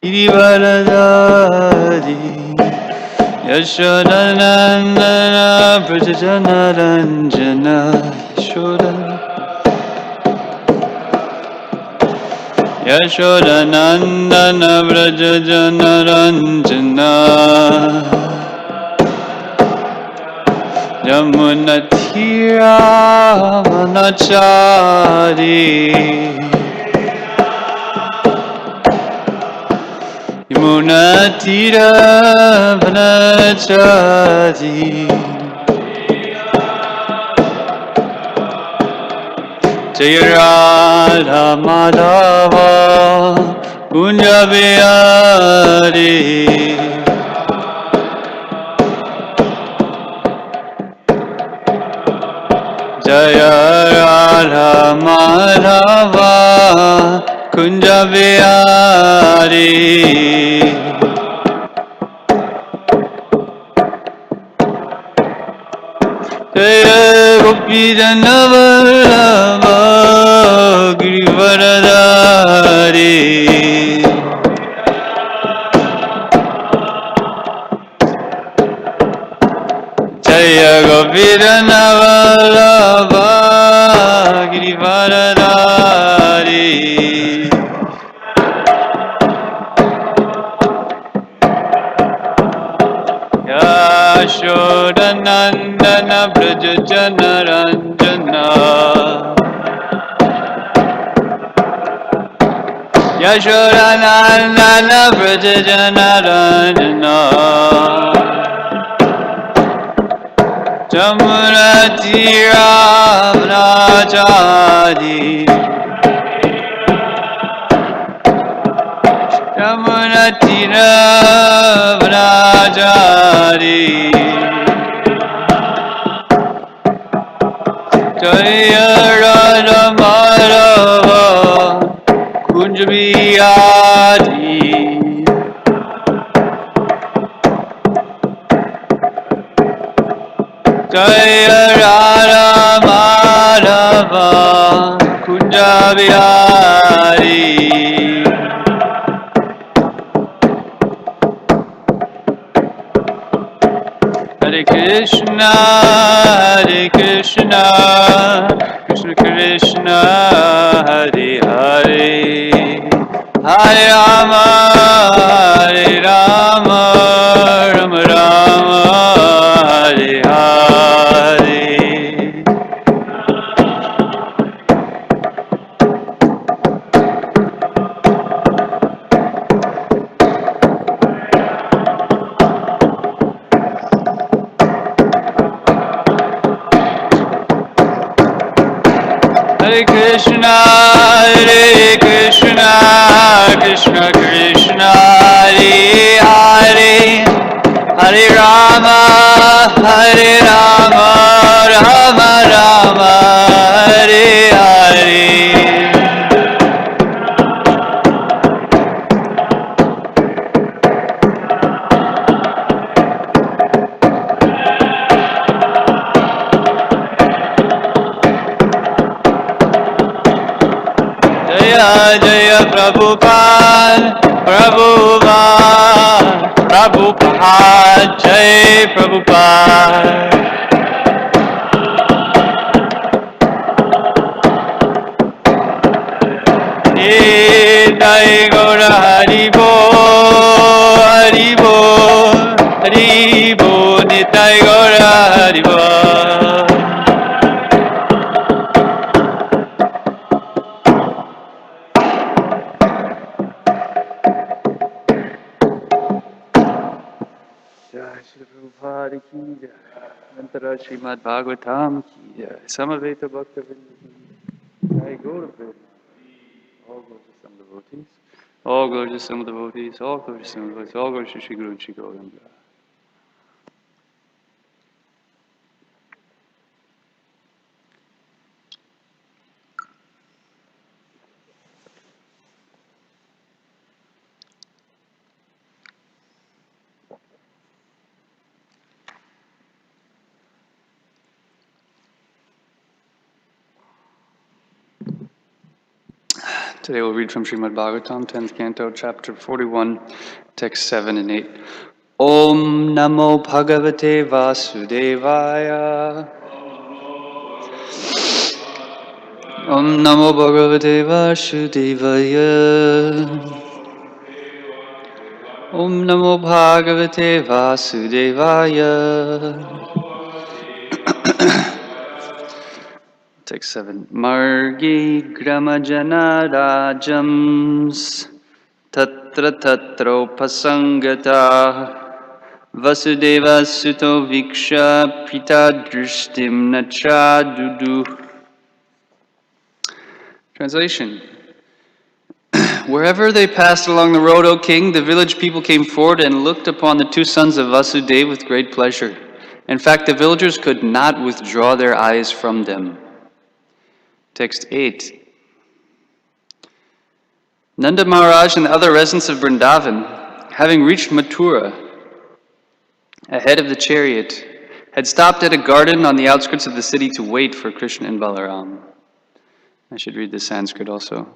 Girivaradari Yashodanandana Brajajanaranjana Yashoda Yashodanandana Brajajanaranjana Yamunatira Manachari Yamunatira Manachari Jaya Radha Madhava Kunja Bihari Jaya Radha Madhava Kunja Bihari Jaya Gopidana Vallabha Girivaradari Jaya Gopidana Vallabha Girivaradari Yashodanandana Brajajanaranjana Yashodanandana Brajajanaranjana Jamunatira Brajadi Jamunatira Brajadi Jaya Radha Madhava Kunja Bihari Jaya Radha Madhava Kunja Bihari Hare Krishna Krishna Krishna Hare Hare Hare Rama Rama Rama Hare Hare Hare Krishna Krishna Krishna Hare Hare Hare Rama Rama Rama Hare Hare Jaya Jaya Prabhupada Jai Prabhupada Nitai Gaura Haribo Haribo Haribo Nitai Gaura Haribo Shri Prabhupada ki jai. Antara Srimad Bhagavatam ki jai. Samaveta Bhaktavinda ki jai. Gaura Prabhupada. All glories to some devotees. All glories to some devotees. All glories to some devotees. All glories to Shri Guru and Shri Gauranga. Today we'll read from Srimad Bhagavatam, 10th Canto, Chapter 41, Text 7 and 8. Om Namo Bhagavate Vasudevaya. Om Namo Bhagavate Vasudevaya. Om Namo Bhagavate Vasudevaya. Text 7. Margi Gramajana Rajams Tatra Tatropasangatah Vasudeva Suto Viksha Pita Drishtim Nacha Dudu. Translation. Wherever they passed along the road, O king, the village people came forward and looked upon the two sons of Vasudeva with great pleasure. In fact, the villagers could not withdraw their eyes from them. Text 8. Nanda Maharaj and the other residents of Vrindavan, having reached Mathura, ahead of the chariot, had stopped at a garden on the outskirts of the city to wait for Krishna and Balaram. I should read the Sanskrit also.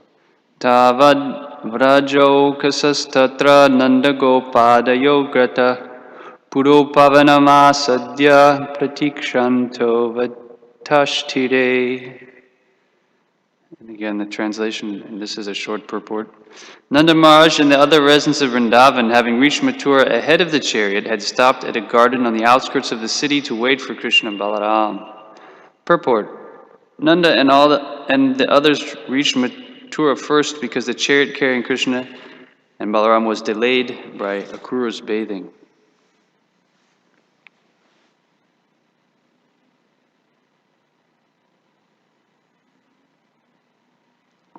Tavad vrajo kasastatra nandagopadayo grata puropavanamasadya pratikshanto vatashtire. And again, the translation, and this is a short purport. Nanda Maharaj and the other residents of Vrindavan, having reached Mathura ahead of the chariot, had stopped at a garden on the outskirts of the city to wait for Krishna and Balaram. Purport. Nanda and the others reached Mathura first because the chariot carrying Krishna and Balaram was delayed by Akrura's bathing.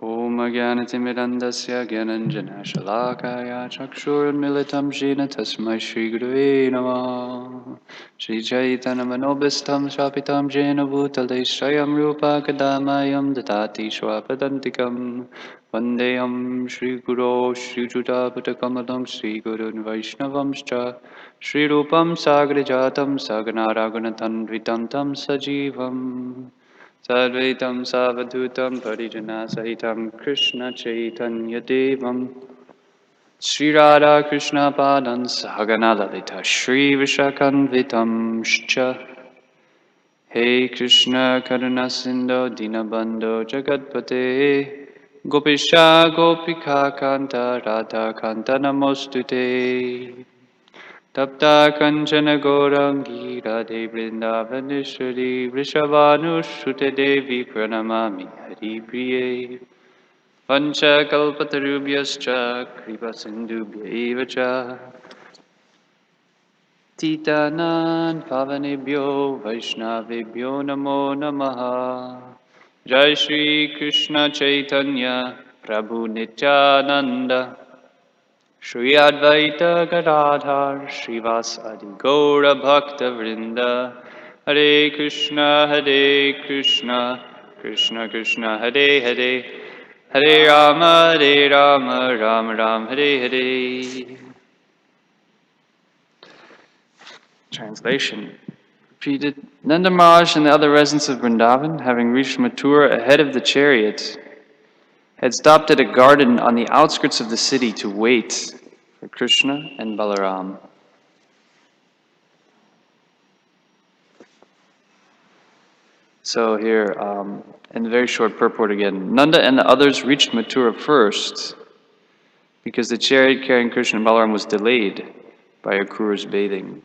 Om Agyanatimirandasya Gyananjana Shalakaya Chakshurunmilitam Jena Tasmai Shri Gurave Namah Shri Chaitanya Manobhistam Shapitam Jena Bhutale Shayam Rupa Kadamayam Datati Shwapadantikam Vandeyam Shri Guru Shri Judapatakamadam Shri Gurun Vaishnavamscha Shri Rupam Sagrajatam Saganaragunatanvitantam Sajivam Sadvaitam Savadutam Parijana Sahitam Krishna Chaitanya Devam Sri Radha Krishna Padan Sahagana Lalita Shri Vishakanvitam Shcha Hey Krishna Karuna Sindhu Dinabandho Jagatpate Gopisha Gopika Kanta Radha Kanta Namostute Tapta Kanchana Gaurangi Radhe Vrindavaneshwari Vrishabhanushute Devi Pranamami Hari Priye Pancha Kalpatarubhyascha Kripa Sindhubhya Evacha Titanan Pavanebhyo Vaishnavebhyo Namo Namaha Jai Shri Krishna Chaitanya Prabhu Nityananda Shri Advaita Gadadhar Srivasadi Gaura Bhakta Vrinda Hare Krishna Krishna Krishna Hare Hare Hare Rama Rama Rama Hare Hare. Translation. Repeated. Nanda Maharaj and the other residents of Vrindavan, having reached Mathura ahead of the chariot, had stopped at a garden on the outskirts of the city to wait for Krishna and Balaram. So here, in the very short purport again, Nanda and the others reached Mathura first because the chariot carrying Krishna and Balaram was delayed by Akrura's bathing.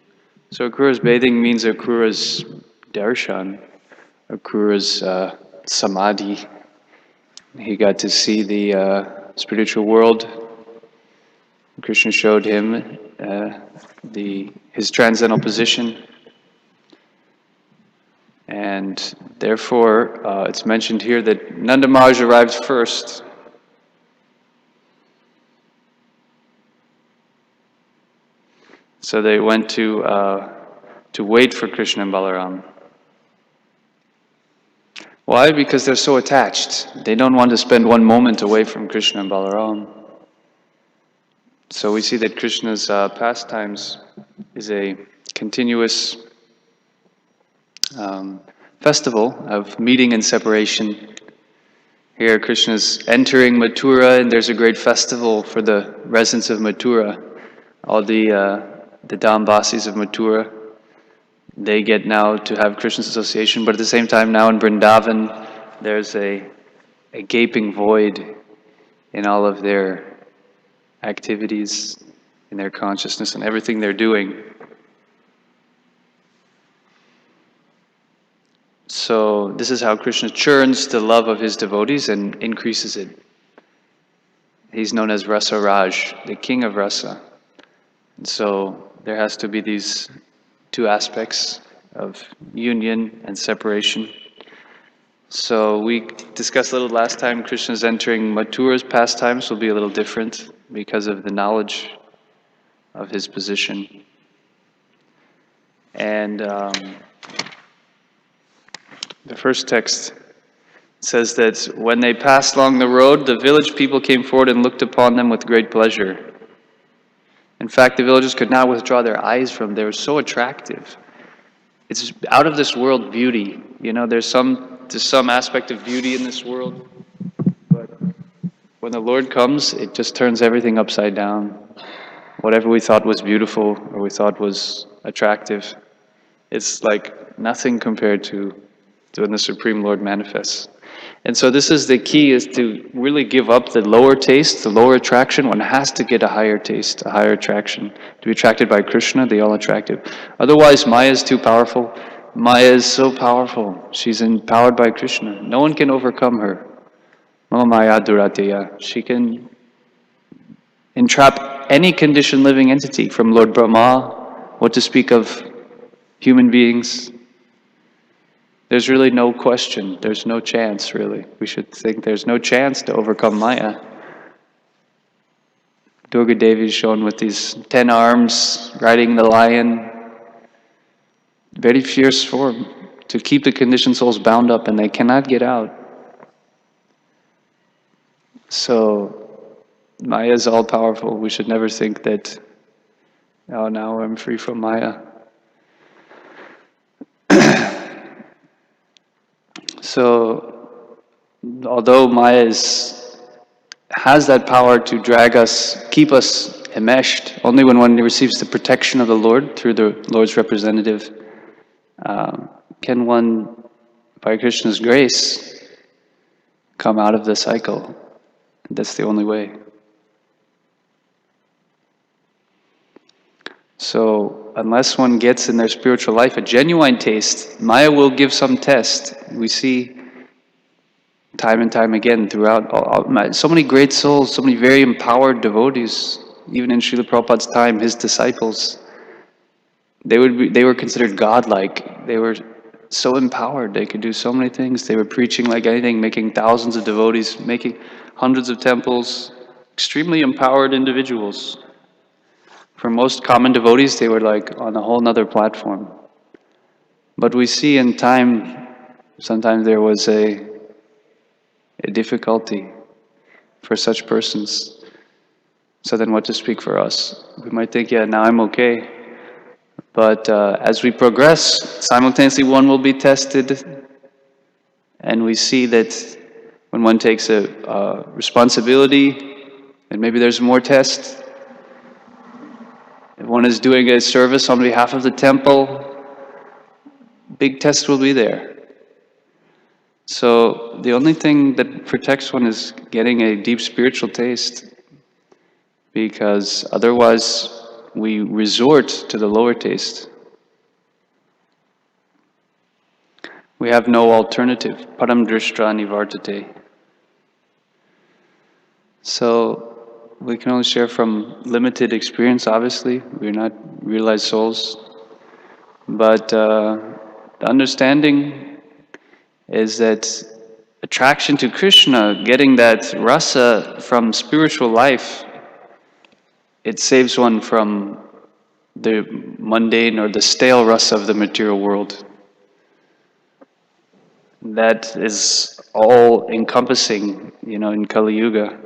So Akrura's bathing means Akrura's darshan, Akrura's samadhi. He got to see the spiritual world. Krishna showed him his transcendental position, and therefore it's mentioned here that Nanda Maharaj arrived first. So they went to wait for Krishna and Balaram. Why? Because they're so attached. They don't want to spend one moment away from Krishna and Balaram. So we see that Krishna's pastimes is a continuous festival of meeting and separation. Here Krishna's entering Mathura, and there's a great festival for the residents of Mathura. All the Dambasis of Mathura, they get now to have Krishna's association, but at the same time now in Vrindavan, there's a gaping void in all of their activities, in their consciousness, and everything they're doing. So this is how Krishna churns the love of his devotees and increases it. He's known as Rasa Raj, the king of rasa. And so there has to be these two aspects of union and separation. So we discussed a little last time, Krishna's entering Mathura's pastimes will be a little different because of the knowledge of his position. And the first text says that when they passed along the road, the village people came forward and looked upon them with great pleasure. In fact, the villagers could not withdraw their eyes from them. They were so attractive. It's out of this world beauty. You know, there's some aspect of beauty in this world, but when the Lord comes, it just turns everything upside down. Whatever we thought was beautiful or we thought was attractive, it's like nothing compared to when the Supreme Lord manifests. And so this is the key, is to really give up the lower taste, the lower attraction. One has to get a higher taste, a higher attraction. To be attracted by Krishna, the all-attractive. Otherwise, Maya is too powerful. Maya is so powerful. She's empowered by Krishna. No one can overcome her. Mama Maya Durateya. She can entrap any conditioned living entity, from Lord Brahma, what to speak of human beings. There's really no question, there's no chance really. We should think there's no chance to overcome Maya. Durga Devi is shown with these 10 arms, riding the lion. Very fierce form, to keep the conditioned souls bound up, and they cannot get out. So, Maya is all powerful. We should never think that, oh, now I'm free from Maya. So, although Maya has that power to drag us, keep us enmeshed, only when one receives the protection of the Lord through the Lord's representative, can one, by Krishna's grace, come out of the cycle. That's the only way. So, unless one gets in their spiritual life a genuine taste, Maya will give some test. We see time and time again throughout so many great souls, so many very empowered devotees, even in Srila Prabhupada's time, his disciples, they were considered godlike. They were so empowered, they could do so many things. They were preaching like anything, making thousands of devotees, making hundreds of temples, extremely empowered individuals. For most common devotees, they were like on a whole nother platform. But we see in time, sometimes there was a difficulty for such persons. So then what to speak for us? We might think, yeah, now I'm okay. But as we progress, simultaneously one will be tested. And we see that when one takes a responsibility, and maybe there's more tests. If one is doing a service on behalf of the temple, big test will be there. So the only thing that protects one is getting a deep spiritual taste, because otherwise we resort to the lower taste. We have no alternative. Param drishtra nivartate. So we can only share from limited experience, obviously. We're not realized souls. But the understanding is that attraction to Krishna, getting that rasa from spiritual life, it saves one from the mundane or the stale rasa of the material world. That is all encompassing, in Kali Yuga.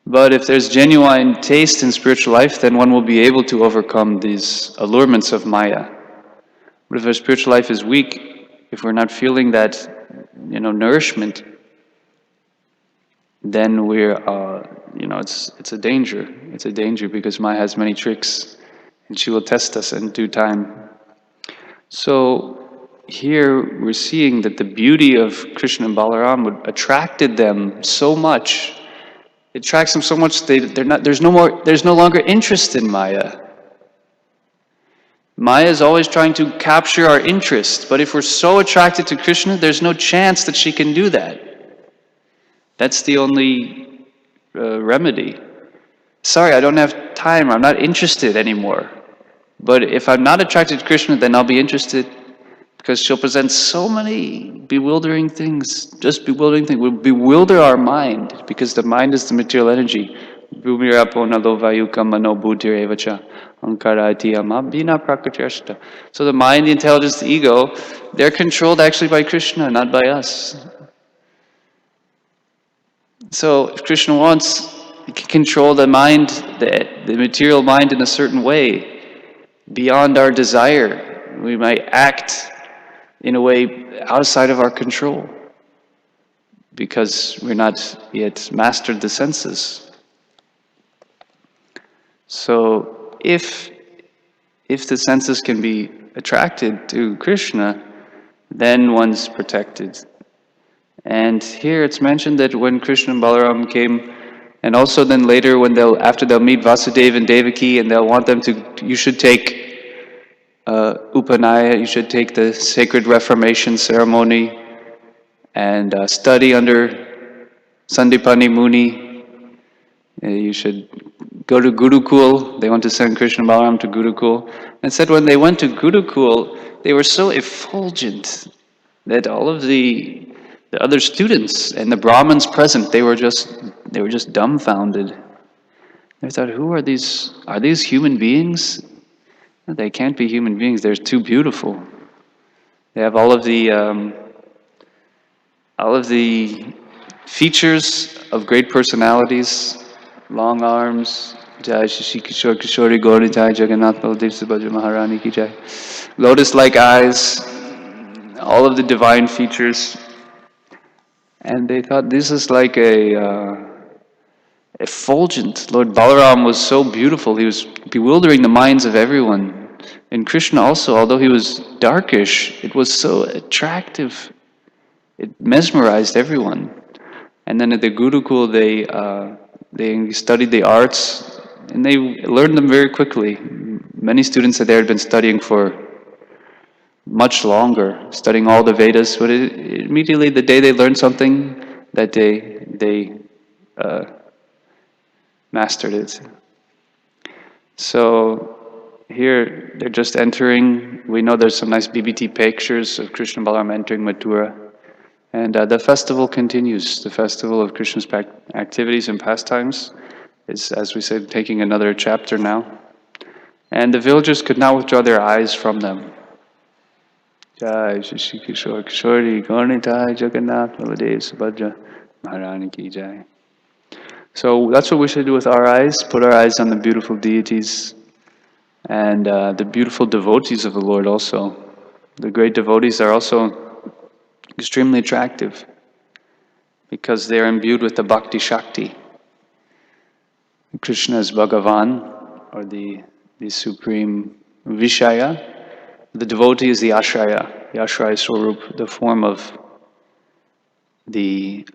But if there's genuine taste in spiritual life, then one will be able to overcome these allurements of Maya. But if our spiritual life is weak, if we're not feeling that, nourishment, then we're, it's a danger. It's a danger because Maya has many tricks, and she will test us in due time. So here we're seeing that the beauty of Krishna and Balaram would attracted them so much. It attracts them so much they're not. There's no longer interest in Maya. Maya is always trying to capture our interest, but if we're so attracted to Krishna, there's no chance that she can do that. That's the only remedy. Sorry, I don't have time, I'm not interested anymore. But if I'm not attracted to Krishna, then I'll be interested because she'll present so many bewildering things, just bewildering things. We'll bewilder our mind because the mind is the material energy. So the mind, the intelligence, the ego, they're controlled actually by Krishna, not by us. So if Krishna wants, he can control the mind, the material mind in a certain way, beyond our desire. We might act in a way outside of our control because we're not yet mastered the senses. So if the senses can be attracted to Krishna, then one's protected. And here it's mentioned that when Krishna and Balaram came, and also then later when after they'll meet Vasudeva and Devaki, and they'll want them you should take Upanaya, you should take the sacred Reformation ceremony and study under Sandipani Muni. You should go to Gurukul. They want to send Krishna and Balaram to Gurukul. And said when they went to Gurukul, they were so effulgent that all of the other students and the Brahmins present, they were just dumbfounded. They thought, who are these? Are these human beings? They can't be human beings. They're too beautiful. They have all of the features of great personalities, long arms. Jai Shri Kishore Kishori Gauri Jai Jagannath Baladev Subhadra Maharani Ki Jai. Lotus-like eyes, all of the divine features. And they thought this is like effulgent. Lord Balaram was so beautiful. He was bewildering the minds of everyone. And Krishna also, although he was darkish, it was so attractive. It mesmerized everyone. And then at the Gurukul, they studied the arts, and they learned them very quickly. Many students there had been studying for much longer, studying all the Vedas, but immediately the day they learned something, that day they mastered it. So here they're just entering. We know there's some nice BBT pictures of Krishna and Balaram entering Mathura. And the festival continues. The festival of Krishna's activities and pastimes is, as we said, taking another chapter now. And the villagers could not withdraw their eyes from them. Jai Shri Kishore Kishori Gaunitai Jagannath Baladev Subhadra Maharani Ki Jai. So that's what we should do with our eyes. Put our eyes on the beautiful deities and the beautiful devotees of the Lord also. The great devotees are also extremely attractive because they are imbued with the Bhakti Shakti. Krishna is Bhagavan, or the supreme Vishaya. The devotee is the Ashraya Swarup, the form of the,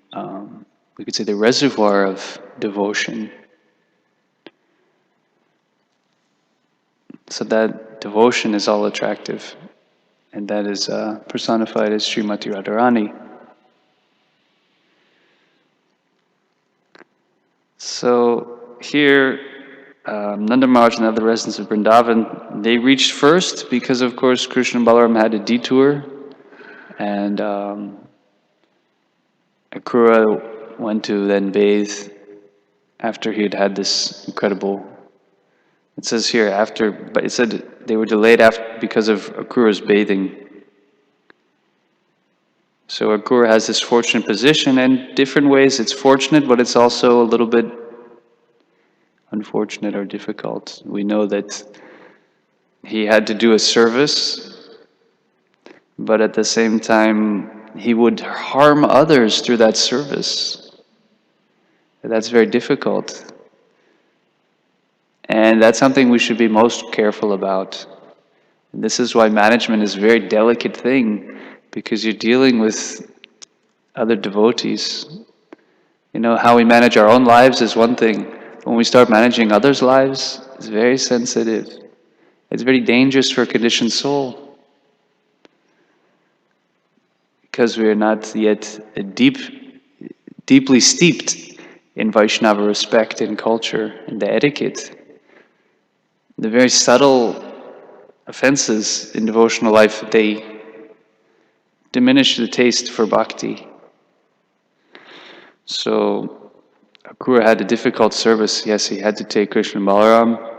we could say the reservoir of devotion. So that devotion is all attractive. And that is personified as Srimati Radharani. So here, Nanda Maharaj and other residents of Vrindavan, they reached first because, of course, Krishna and Balaram had a detour, and Acarya went to then bathe after he had this incredible. It says here but it said they were delayed because of Acarya's bathing. So Acarya has this fortunate position, and different ways it's fortunate, but it's also a little bit unfortunate or difficult. We know that he had to do a service, but at the same time, he would harm others through that service. That's very difficult. And that's something we should be most careful about. And this is why management is a very delicate thing, because you're dealing with other devotees. You know, how we manage our own lives is one thing. When we start managing others' lives, it's very sensitive. It's very dangerous for a conditioned soul, because we are not yet deeply steeped in Vaishnava respect and culture and the etiquette. The very subtle offenses in devotional life, they diminish the taste for bhakti. So Acarya had a difficult service. Yes, he had to take Krishna and Balaram.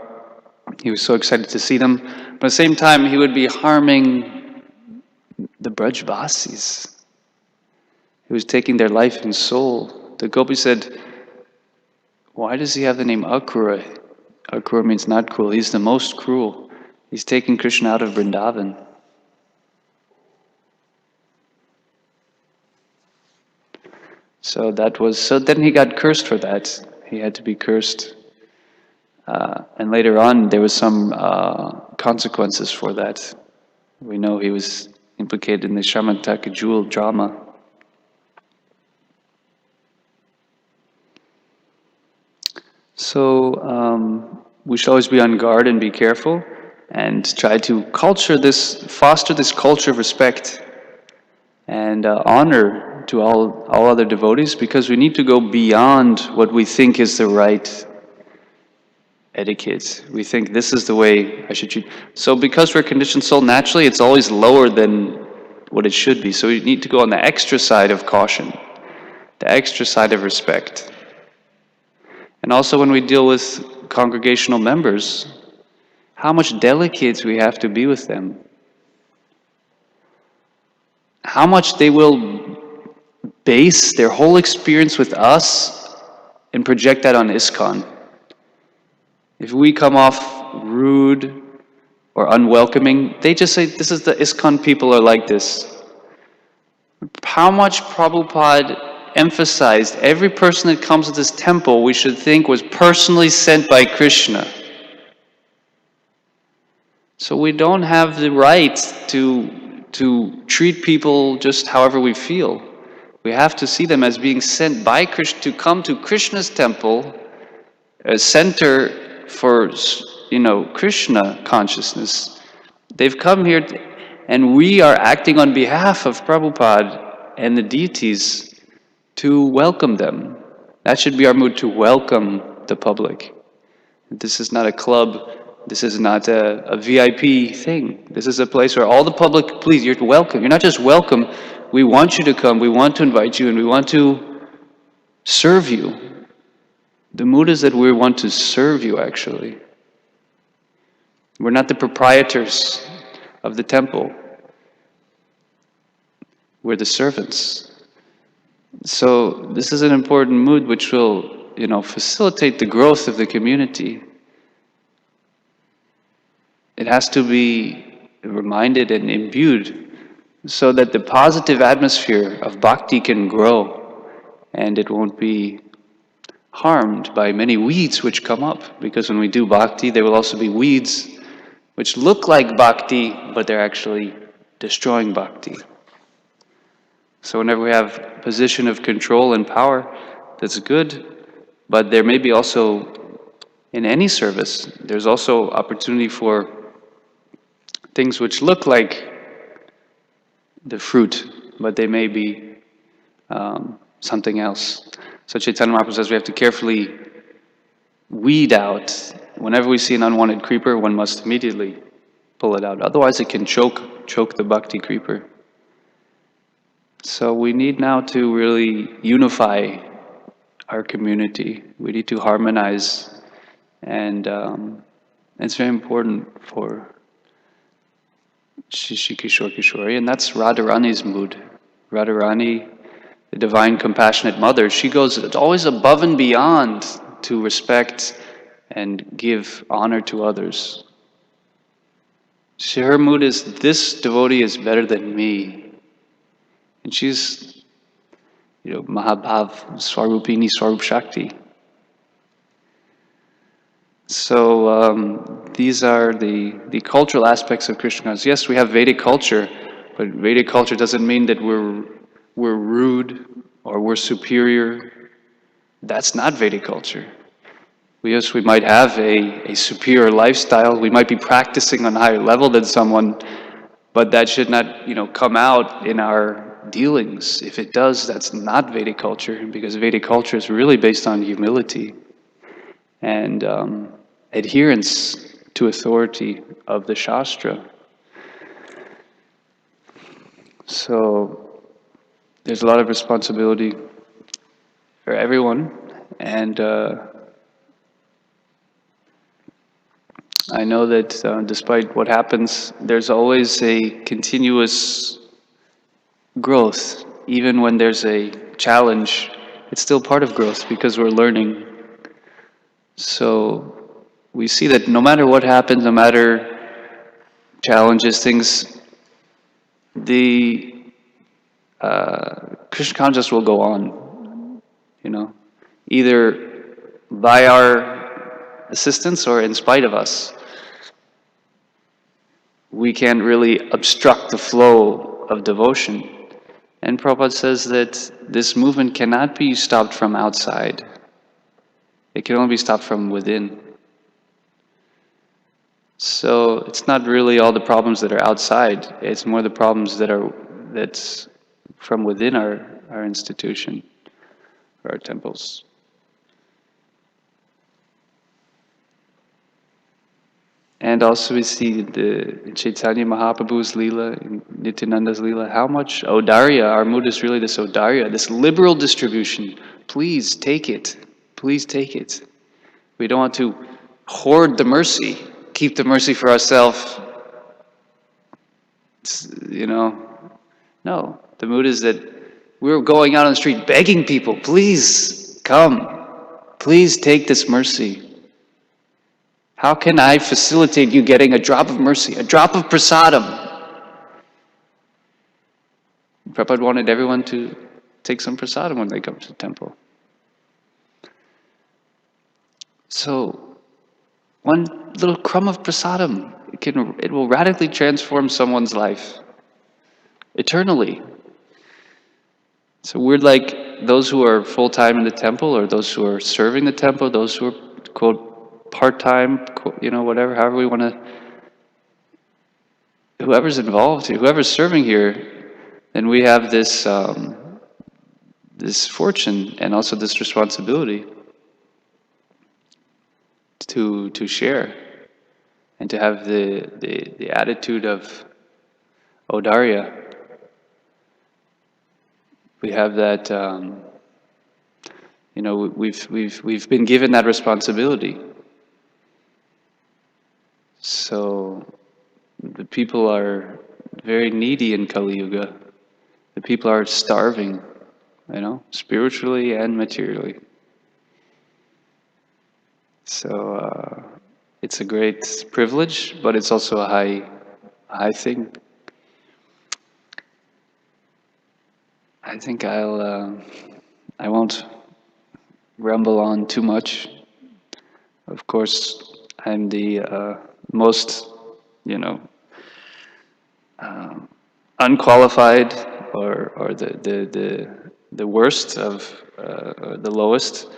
He was so excited to see them. But at the same time, he would be harming the Brajvasis. He was taking their life and soul. The gopi said, why does he have the name Acarya? Acarya means not cruel. He's the most cruel. He's taking Krishna out of Vrindavan. So then he got cursed for that. He had to be cursed. And later on, there was some consequences for that. We know he was implicated in the Shamantaka jewel drama. So we should always be on guard and be careful, and try to foster this culture of respect and honor to all other devotees, because we need to go beyond what we think is the right etiquette. We think this is the way I should treat. So because we're a conditioned soul, naturally it's always lower than what it should be. So we need to go on the extra side of caution, the extra side of respect. And also when we deal with congregational members, how much delicate we have to be with them. How much they will base their whole experience with us and project that on ISKCON. If we come off rude or unwelcoming, they just say, this is the ISKCON people are like this. How much Prabhupada emphasized every person that comes to this temple we should think was personally sent by Krishna. So we don't have the right to treat people just however we feel. We have to see them as being sent by Krishna to come to Krishna's temple, a center for, Krishna consciousness. They've come here and we are acting on behalf of Prabhupada and the deities to welcome them. That should be our mood, to welcome the public. This is not a club. This is not a VIP thing. This is a place where all the public, please, you're welcome. You're not just welcome. We want you to come. We want to invite you, and we want to serve you. The mood is that we want to serve you, actually. We're not the proprietors of the temple. We're the servants. So this is an important mood which will, facilitate the growth of the community. It has to be reminded and imbued so that the positive atmosphere of bhakti can grow and it won't be harmed by many weeds which come up. Because when we do bhakti, there will also be weeds which look like bhakti, but they're actually destroying bhakti. So whenever we have position of control and power, that's good, but there may be also, in any service, there's also opportunity for things which look like the fruit, but they may be something else. So Chaitanya Mahaprabhu says we have to carefully weed out. Whenever we see an unwanted creeper, one must immediately pull it out. Otherwise it can choke the bhakti creeper. So we need now to really unify our community. We need to harmonize, and it's very important for Shishi Kishore Kishori, and that's Radharani's mood. Radharani, the divine compassionate mother, she goes always above and beyond to respect and give honor to others. Her mood is, this devotee is better than me. And she's, Mahabhav, Swarupini, Swarup Shakti. So these are the cultural aspects of Krishna consciousness. Yes, we have Vedic culture, but Vedic culture doesn't mean that we're rude or we're superior. That's not Vedic culture. Yes, we might have a superior lifestyle. We might be practicing on a higher level than someone, but that should not, come out in our dealings. If it does, that's not Vedic culture, because Vedic culture is really based on humility and adherence to authority of the Shastra. So there's a lot of responsibility for everyone, and I know that despite what happens, there's always a continuous growth. Even when there's a challenge, it's still part of growth because we're learning. So we see that no matter what happens, no matter challenges, things, the Krishna consciousness will go on, either by our assistance or in spite of us. We can't really obstruct the flow of devotion. And Prabhupada says that this movement cannot be stopped from outside. It can only be stopped from within. So it's not really all the problems that are outside, it's more the problems that's from within our institution, or our temples. And also we see the Chaitanya Mahaprabhu's Leela, Nityananda's Leela, how much Audarya, our mood is really this Audarya, this liberal distribution. Please take it. Please take it. We don't want to hoard the mercy, keep the mercy for ourselves. No. The mood is that we're going out on the street begging people, please come. Please take this mercy. How can I facilitate you getting a drop of mercy, a drop of prasadam? Prabhupada wanted everyone to take some prasadam when they come to the temple. So, one little crumb of prasadam, it will radically transform someone's life, eternally. So we're like those who are full-time in the temple, or those who are serving the temple, those who are, quote, part-time, whatever, however we want to, whoever's involved, whoever's serving here, then we have this this fortune and also this responsibility to share and to have the attitude of Audarya. We have that, we've been given that responsibility. So the people are very needy in Kali Yuga. The people are starving, spiritually and materially. So it's a great privilege, but it's also a high thing. I think I won't ramble on too much. Of course, I'm the most, unqualified, or the worst of, or the lowest.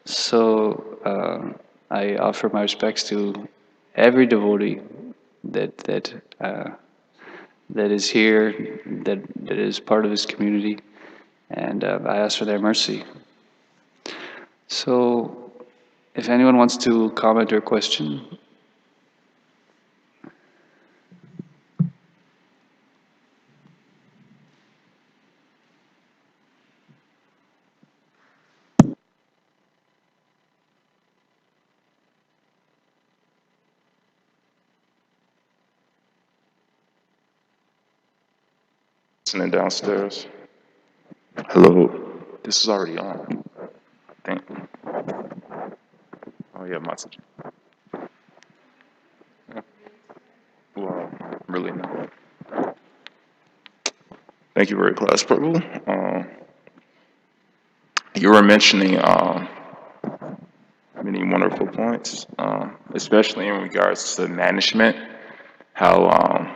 So I offer my respects to every devotee that is here, that is part of this community, and I ask for their mercy. So, if anyone wants to comment or question. Listening downstairs. Hello. This is already on, I think. Oh yeah, message. Well, really not. Thank you very class, Prabhu. you were mentioning many wonderful points, especially in regards to management. How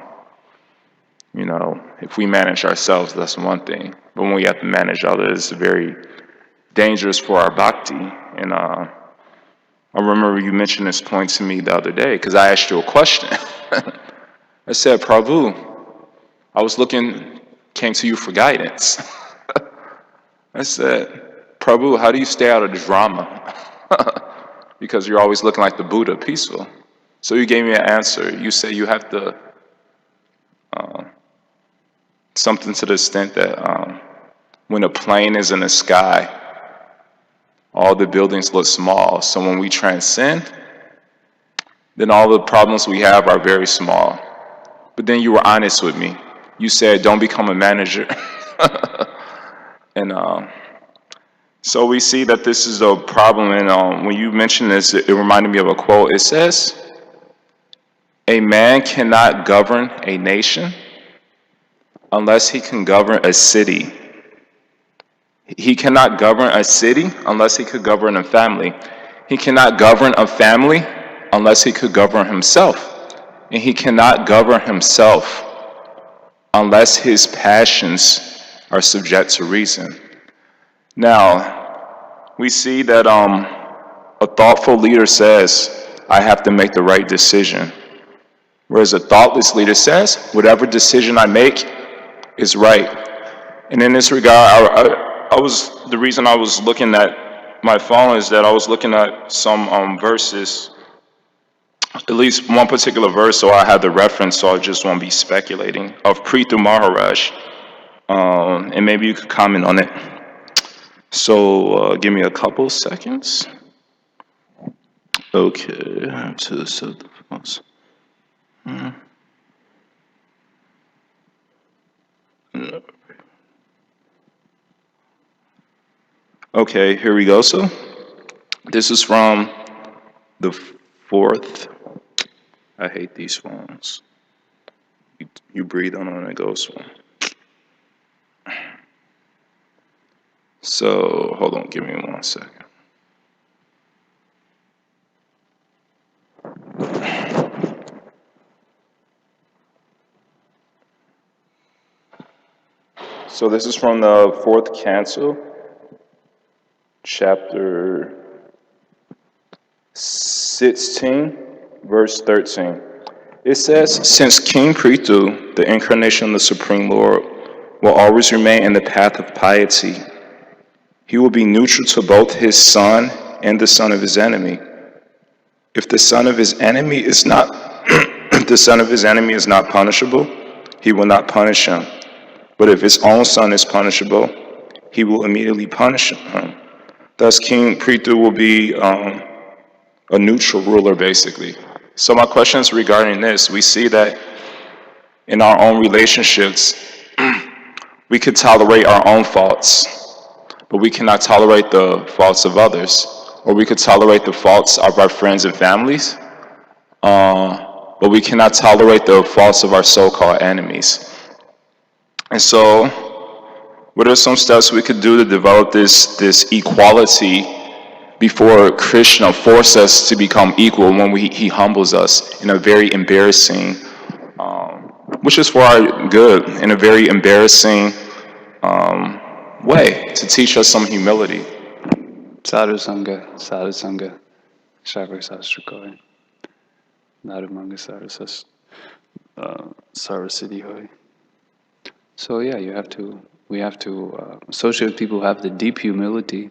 if we manage ourselves, that's one thing, but when we have to manage others, it's very dangerous for our bhakti. And I remember you mentioned this point to me the other day because I asked you a question. I said, Prabhu, came to you for guidance. I said, Prabhu, how do you stay out of the drama? Because you're always looking like the Buddha, peaceful. So you gave me an answer. You said you have to, something to the extent that when a plane is in the sky, all the buildings look small. So when we transcend, then all the problems we have are very small. But then you were honest with me. You said, don't become a manager. And so we see that this is a problem. And when you mentioned this, it reminded me of a quote. It says, a man cannot govern a nation unless he can govern a city. He cannot govern a city unless he could govern a family. He cannot govern a family unless he could govern himself. And he cannot govern himself unless his passions are subject to reason. Now, we see that a thoughtful leader says, I have to make the right decision. Whereas a thoughtless leader says, whatever decision I make is right. And in this regard, the reason I was looking at my phone is that I was looking at some verses, at least one particular verse, so I had the reference, so I just won't be speculating, of Prithu Maharaj. And maybe you could comment on it. So give me a couple seconds. Okay, I have to set the phones. Okay, here we go. So this is from the fourth. I hate these phones. You breathe on it and it goes. So hold on, give me 1 second. So this is from the fourth canto, chapter 16, verse 13. It says, since King Prithu, the incarnation of the Supreme Lord, will always remain in the path of piety, he will be neutral to both his son and the son of his enemy. If the son of his enemy is not if the son of his enemy is not punishable, he will not punish him. But if his own son is punishable, he will immediately punish him. Thus, King Prithu will be a neutral ruler, basically. So my question is regarding this. We see that in our own relationships, we could tolerate our own faults, but we cannot tolerate the faults of others. Or we could tolerate the faults of our friends and families, but we cannot tolerate the faults of our so-called enemies. And so, what are some steps we could do to develop this equality before Krishna forces us to become equal when he humbles us in a very embarrassing, which is for our good, in a very embarrassing way, to teach us some humility. Sadhu Sangha, Shravaka Sastrikoy, Narumanga Sarasas, Sarasiddhi Hoy. So yeah, we have to associate with people who have the deep humility.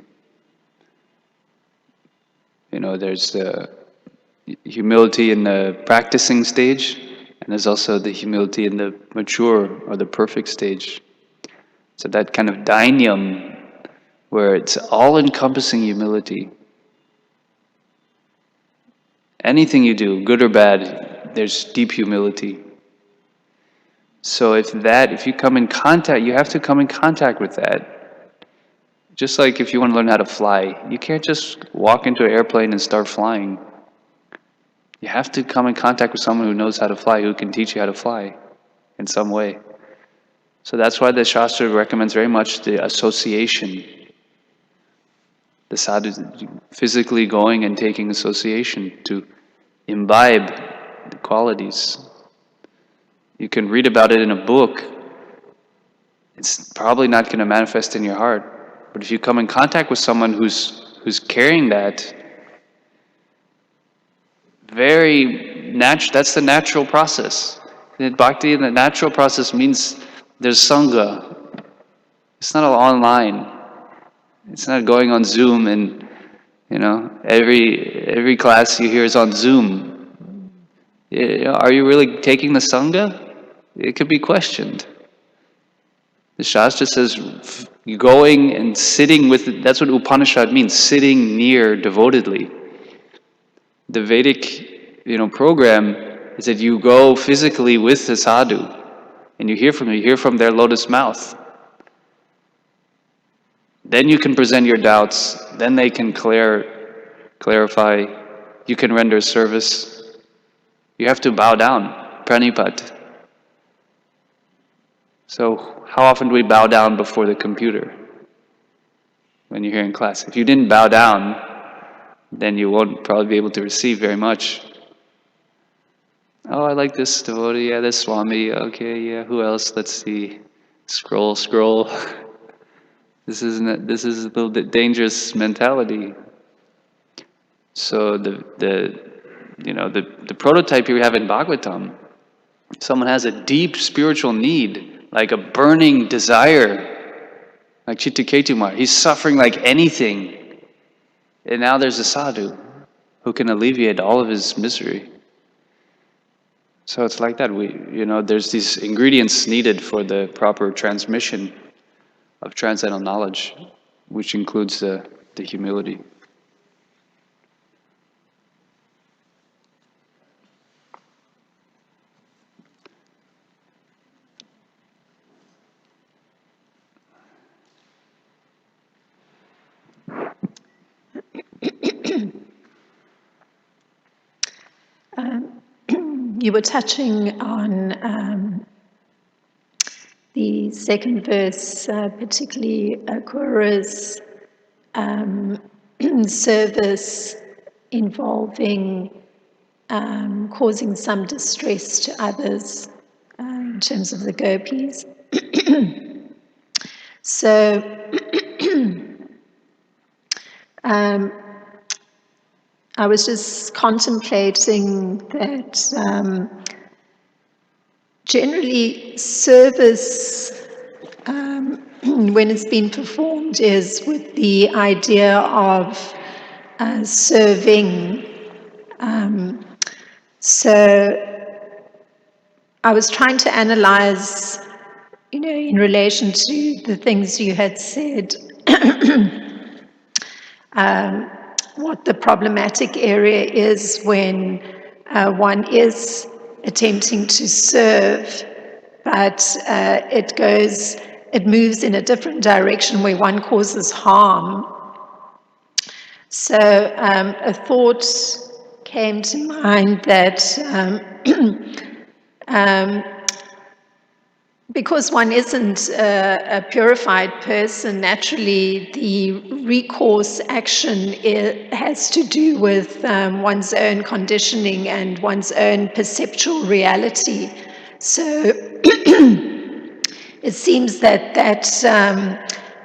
There's the humility in the practicing stage, and there's also the humility in the mature or the perfect stage. So that kind of dainyam, where it's all-encompassing humility. Anything you do, good or bad, there's deep humility. So if you come in contact, you have to come in contact with that. Just like if you want to learn how to fly, you can't just walk into an airplane and start flying. You have to come in contact with someone who knows how to fly, who can teach you how to fly in some way. So that's why the Shastra recommends very much the association. The sadhu is physically going and taking association to imbibe the qualities. You can read about it in a book. It's probably not going to manifest in your heart. But if you come in contact with someone who's carrying that, that's the natural process. In Bhakti, the natural process means there's Sangha. It's not online. It's not going on Zoom and, every class you hear is on Zoom. Are you really taking the Sangha? It could be questioned. The Shastra says going and sitting with, that's what Upanishad means, sitting near devotedly. The Vedic, program is that you go physically with the sadhu and you hear from their lotus mouth. Then you can present your doubts, then they can clarify, you can render service. You have to bow down, pranipat. So how often do we bow down before the computer when you're here in class? If you didn't bow down, then you won't probably be able to receive very much. Oh, I like this devotee, yeah, this Swami, okay, yeah, who else? Let's see. Scroll. This is a little bit dangerous mentality. So the prototype here we have in Bhagavatam, someone has a deep spiritual need, like a burning desire, like Chittaketumar. He's suffering like anything. And now there's a sadhu who can alleviate all of his misery. So it's like that. There's these ingredients needed for the proper transmission of transcendental knowledge, which includes the humility. You were touching on the second verse, particularly Acarya's service involving causing some distress to others in terms of the gopis. So I was just contemplating that generally service, when it's been performed, is with the idea of serving. So I was trying to analyze, in relation to the things you had said, what the problematic area is when one is attempting to serve, but it moves in a different direction where one causes harm. So a thought came to mind that because one isn't a purified person, naturally the recourse action has to do with one's own conditioning and one's own perceptual reality. So it seems that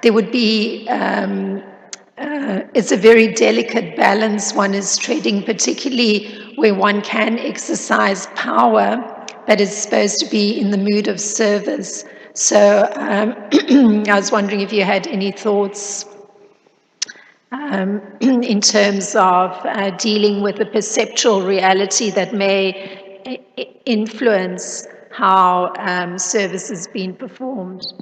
there would be, it's a very delicate balance one is treading, particularly where one can exercise power that is supposed to be in the mood of service. So I was wondering if you had any thoughts in terms of dealing with the perceptual reality that may influence how service is being performed.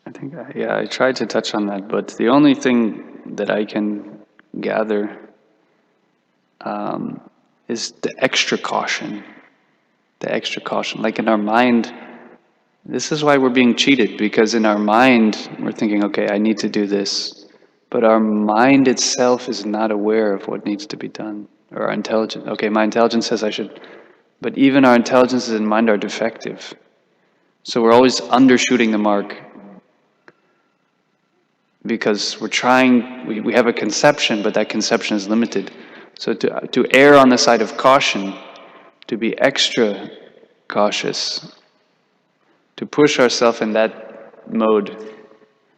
I think, I tried to touch on that, but the only thing that I can gather is the extra caution. The extra caution. Like in our mind, this is why we're being cheated, because in our mind, we're thinking, okay, I need to do this. But our mind itself is not aware of what needs to be done. or our intelligence. Okay, my intelligence says I should, but even our intelligences in mind are defective. So we're always undershooting the mark because we're trying, we have a conception, but that conception is limited. So to err on the side of caution, to be extra cautious, to push ourselves in that mode,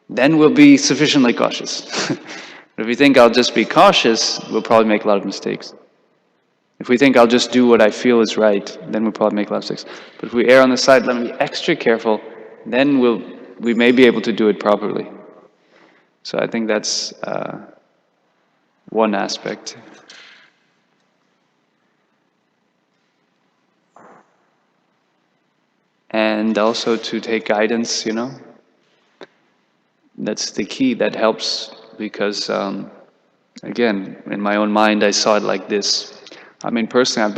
then we'll be sufficiently cautious. But if we think I'll just be cautious, we'll probably make a lot of mistakes. If we think I'll just do what I feel is right, then we'll probably make a lot of mistakes. But if we err on the side, let me be extra careful, then we may be able to do it properly. So I think that's one aspect. And also to take guidance, that's the key. That helps because, again, in my own mind, I saw it like this. I mean, personally, I've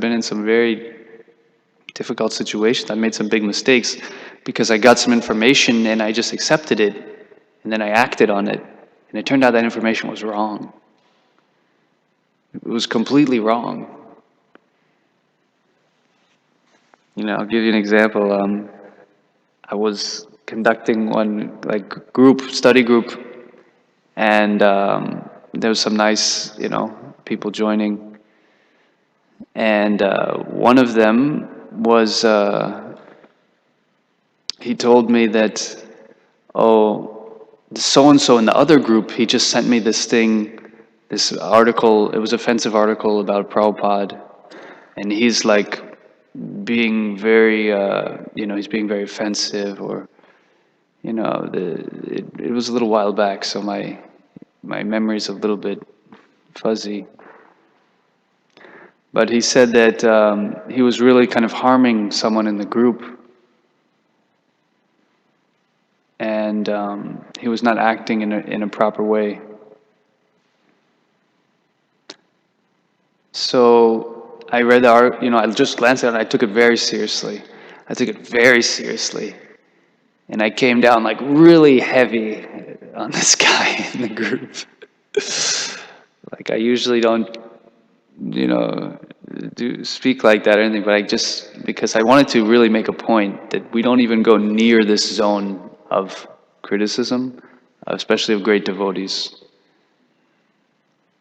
been in some very difficult situations. I made some big mistakes because I got some information and I just accepted it, and then I acted on it, and it turned out that information was wrong. It was completely wrong. I'll give you an example. I was conducting one study group, and there was some nice, people joining, and one of them was he told me that, so and so in the other group, he just sent me this article. It was an offensive article about Prabhupada, and he's like being very, he's being very offensive, or, it was a little while back, so my memory's a little bit fuzzy. But he said that he was really kind of harming someone in the group, and he was not acting in a proper way. So I read the article, I just glanced at it and I took it very seriously. And I came down like really heavy on this guy in the group. Like I usually don't, speak like that or anything, but because I wanted to really make a point that we don't even go near this zone of criticism, especially of great devotees.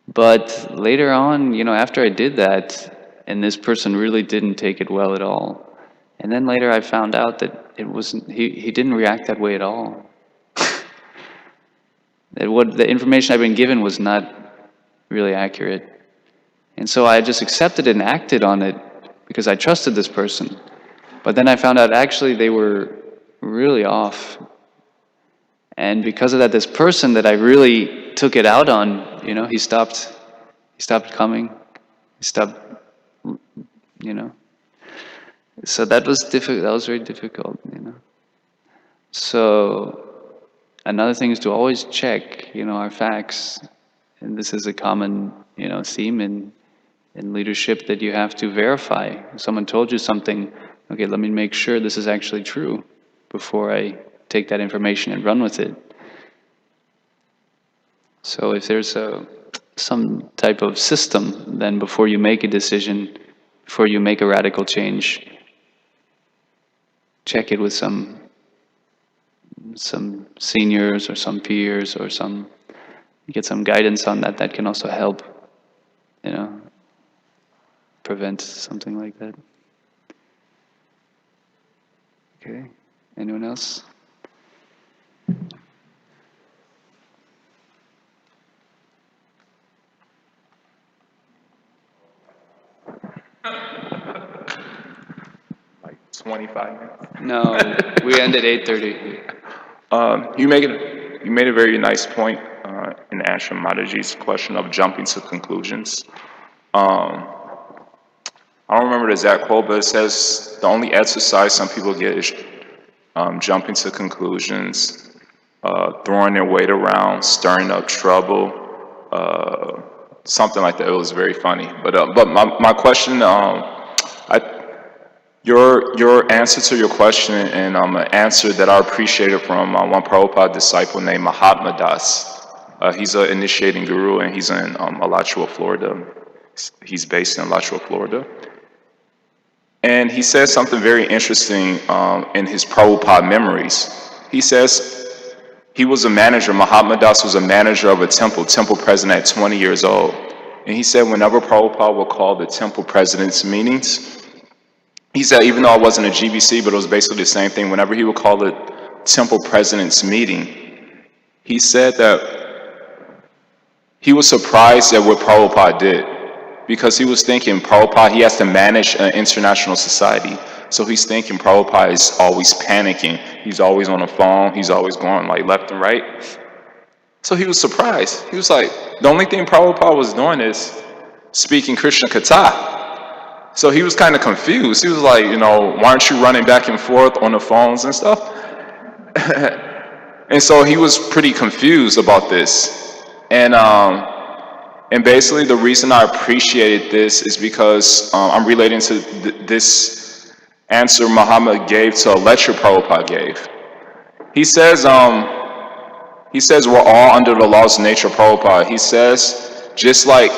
But later on, after I did that, and this person really didn't take it well at all. And then later I found out that it wasn't, he didn't react that way at all. That what the information I've been given was not really accurate. And so I just accepted it and acted on it because I trusted this person. But then I found out actually they were really off. And because of that, this person that I really took it out on, he stopped coming. He stopped, So that was difficult. That was very difficult, So another thing is to always check, our facts. And this is a common, theme in leadership, that you have to verify. If someone told you something, okay, let me make sure this is actually true before I take that information and run with it. So if there's some type of system, then before you make a decision, before you make a radical change, check it with some seniors or some peers or get some guidance on that. That can also help, prevent something like that. Okay, anyone else? Like 25 minutes. No, we end at 8:30. You made a very nice point in answering Mataji's question of jumping to conclusions. I don't remember the exact quote, but it says the only exercise some people get is jumping to conclusions, throwing their weight around, stirring up trouble, something like that. It was very funny. But my question, your answer to your question, and an answer that I appreciated from one Prabhupada disciple named Mahatma Das. He's an initiating guru, and he's in Alachua, Florida. He's based in Latrobe, Florida. And he says something very interesting in his Prabhupada memories. He says he was a manager, Mahatma Das was a manager of a temple president at 20 years old. And he said whenever Prabhupada would call the temple president's meetings, he said even though I wasn't a GBC, but it was basically the same thing, whenever he would call the temple president's meeting, he said that he was surprised at what Prabhupada did. Because he was thinking Prabhupada, he has to manage an international society. So he's thinking Prabhupada is always panicking. He's always on the phone. He's always going like left and right. So he was surprised. He was like, the only thing Prabhupada was doing is speaking Krishna Katha. So he was kind of confused. He was like, why aren't you running back and forth on the phones and stuff? And so he was pretty confused about this. And basically the reason I appreciated this is because I'm relating to this answer Muhammad gave to a lecture Prabhupada gave. He says we're all under the laws of nature, Prabhupada. He says, just like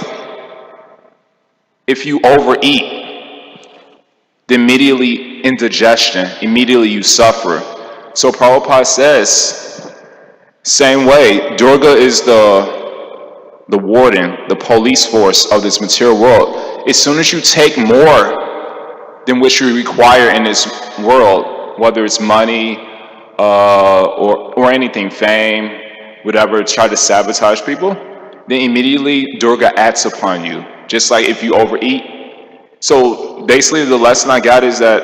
if you overeat, then immediately indigestion, immediately you suffer. So Prabhupada says, same way, Durga is the warden, the police force of this material world. As soon as you take more than what you require in this world, whether it's money or anything, fame, whatever, try to sabotage people, then immediately Durga acts upon you, just like if you overeat. So basically the lesson I got is that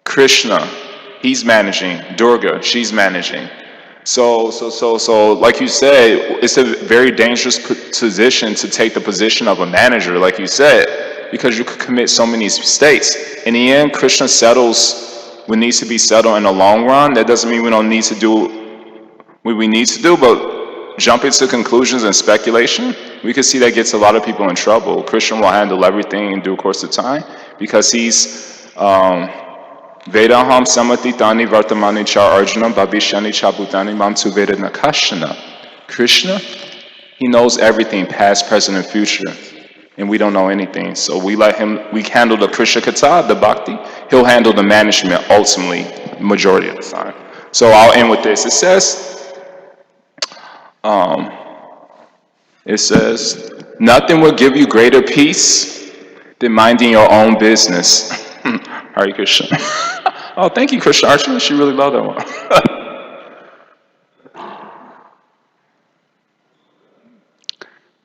Krishna, he's managing, Durga, she's managing. So, like you said, it's a very dangerous position to take the position of a manager, like you said, because you could commit so many mistakes. In the end, Krishna settles what needs to be settled in the long run. That doesn't mean we don't need to do what we need to do, but jumping to conclusions and speculation, we can see that gets a lot of people in trouble. Krishna will handle everything in due course of time because he's Vedaham samatitani vartamani cha arjuna babishani cha bhutani mam tu veda nakashana. Krishna, he knows everything, past, present, and future. And we don't know anything. So we handle the Krishna Katha, the bhakti. He'll handle the management ultimately, majority of the time. So I'll end with this. It says, nothing will give you greater peace than minding your own business. Hare Krishna. Oh, thank you, Krishna Archana. She really loved that one.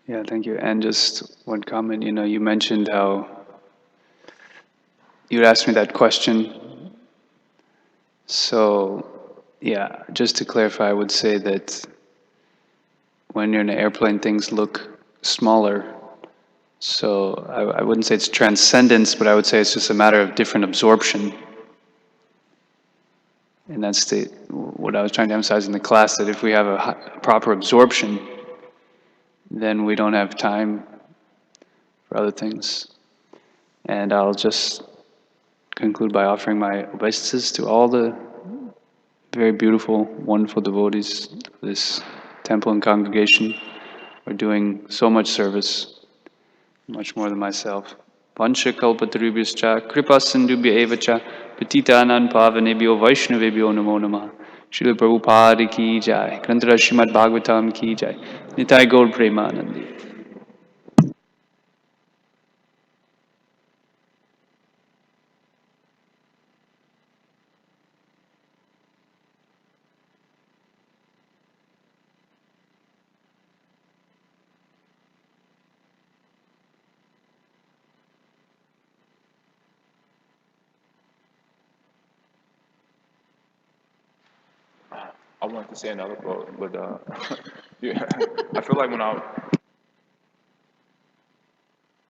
Yeah, thank you. And just one comment, you mentioned how you asked me that question. So, yeah, just to clarify, I would say that when you're in an airplane, things look smaller. So I wouldn't say it's transcendence, but I would say it's just a matter of different absorption. And that's what I was trying to emphasize in the class, that if we have a proper absorption, then we don't have time for other things. And I'll just conclude by offering my obeisances to all the very beautiful, wonderful devotees of this temple and congregation. We're doing so much service, much more than myself. Vansha kalpatarubhyascha kripa sindhubhya evacha patitanan pavanebhyo vaishnavebhyo namo namah. Srila Prabhupada ki jai. Grantara Srimad Bhagavatam ki jai. Nitai Gaur Premanandi. I wanted to say another quote, but yeah, I feel like when